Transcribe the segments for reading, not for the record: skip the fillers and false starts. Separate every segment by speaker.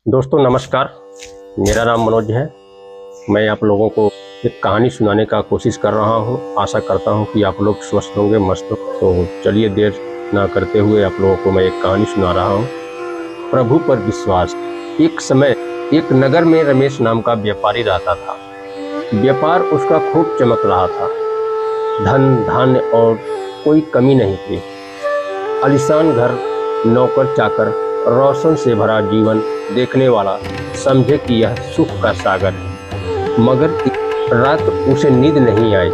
Speaker 1: दोस्तों नमस्कार, मेरा नाम मनोज है। मैं आप लोगों को एक कहानी सुनाने का कोशिश कर रहा हूं। आशा करता हूं कि आप लोग स्वस्थ होंगे, मस्त हो। तो चलिए देर ना करते हुए आप लोगों को मैं एक कहानी सुना रहा हूं। प्रभु पर विश्वास। एक समय एक नगर में रमेश नाम का व्यापारी रहता था। व्यापार उसका खूब चमक रहा था। धन धान्य और कोई कमी नहीं थी। आलीशान घर, नौकर चाकर, रोशन से भरा जीवन देखने वाला समझे कि यह सुख का सागर है। मगर एक रात उसे नींद नहीं आई।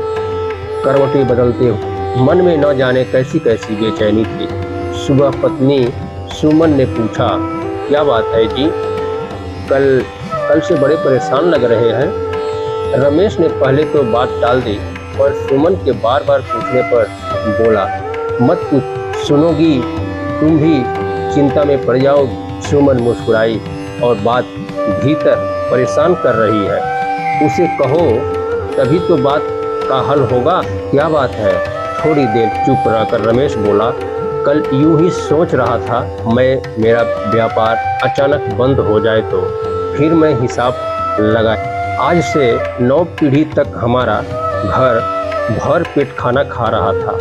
Speaker 1: करवटें बदलते हुए मन में न जाने कैसी कैसी बेचैनी थी। सुबह पत्नी सुमन ने पूछा, क्या बात है जी, कल से बड़े परेशान लग रहे हैं। रमेश ने पहले तो बात टाल दी, पर सुमन के बार बार पूछने पर बोला, मत पूछ, सुनोगी तुम भी चिंता में पड़ जाओगी। सुमन मुस्कुराई और बात भीतर परेशान कर रही है, उसे कहो तभी तो बात का हल होगा। क्या बात है? थोड़ी देर चुप रहकर रमेश बोला, कल यूं ही सोच रहा था, मेरा व्यापार अचानक बंद हो जाए तो फिर मैं हिसाब लगाए। आज से 9 पीढ़ी तक हमारा घर भर पेट खाना खा रहा था,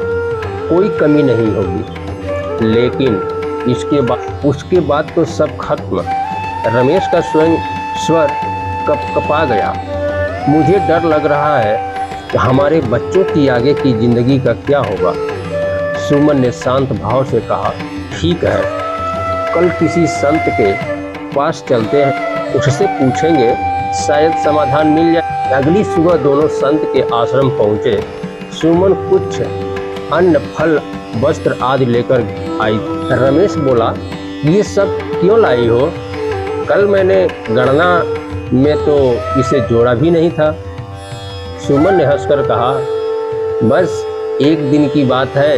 Speaker 1: कोई कमी नहीं होगी। लेकिन उसके बाद तो सब खत्म। रमेश का स्वर कपा गया। मुझे डर लग रहा है कि हमारे बच्चों की आगे की जिंदगी का क्या होगा। सुमन ने शांत भाव से कहा, ठीक है, कल किसी संत के पास चलते हैं, उससे पूछेंगे, शायद समाधान मिल जाए। अगली सुबह दोनों संत के आश्रम पहुंचे। सुमन कुछ अन्न, फल, वस्त्र आदि लेकर आई। रमेश बोला, ये सब क्यों लाई हो? कल मैंने गणना में तो इसे जोड़ा भी नहीं था। सुमन ने हंसकर कहा, बस एक दिन की बात है,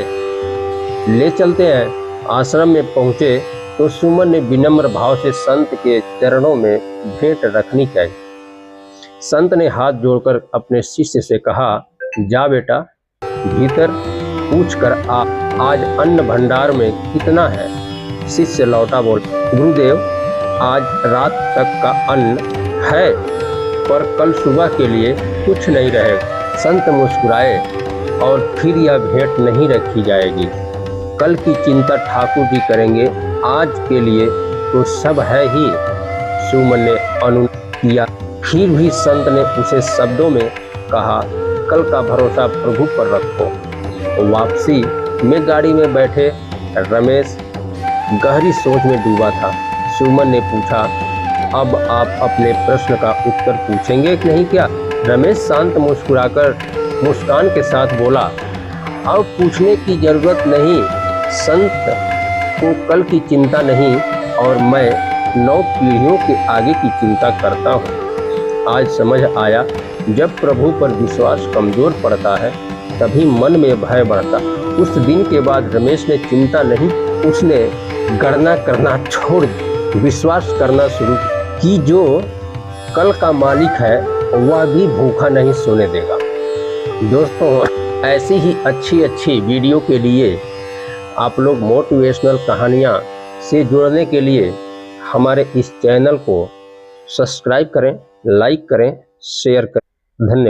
Speaker 1: ले चलते हैं। आश्रम में पहुंचे तो सुमन ने विनम्र भाव से संत के चरणों में भेंट रखनी चाहिए। संत ने हाथ जोड़कर अपने शिष्य से कहा, जा बेटा, भीतर पूछ कर आ, आज अन्न भंडार में कितना है। शिष्य लौटा बोल, गुरुदेव, आज रात तक का अन्न है, पर कल सुबह के लिए कुछ नहीं रहेगा। संत मुस्कुराए, और फिर यह भेंट नहीं रखी जाएगी। कल की चिंता ठाकुर जी करेंगे, आज के लिए तो सब है ही। सुमन ने अनुनय किया। फिर भी संत ने उसे शब्दों में कहा, कल का भरोसा प्रभु पर रखो। वापसी में गाड़ी में बैठे रमेश गहरी सोच में डूबा था। सुमन ने पूछा, अब आप अपने प्रश्न का उत्तर पूछेंगे कि नहीं क्या? रमेश शांत मुस्कान के साथ बोला, अब पूछने की जरूरत नहीं। संत को कल की चिंता नहीं, और मैं 9 पीढ़ियों के आगे की चिंता करता हूँ। आज समझ आया, जब प्रभु पर विश्वास कमजोर पड़ता है तभी मन में भय बढ़ता। उस दिन के बाद रमेश ने चिंता नहीं, उसने गणना करना छोड़ विश्वास करना शुरू की। जो कल का मालिक है वह भी भूखा नहीं सोने देगा। दोस्तों, ऐसी ही अच्छी वीडियो के लिए आप लोग मोटिवेशनल कहानियाँ से जुड़ने के लिए हमारे इस चैनल को सब्सक्राइब करें, लाइक करें, शेयर करें। धन्यवाद।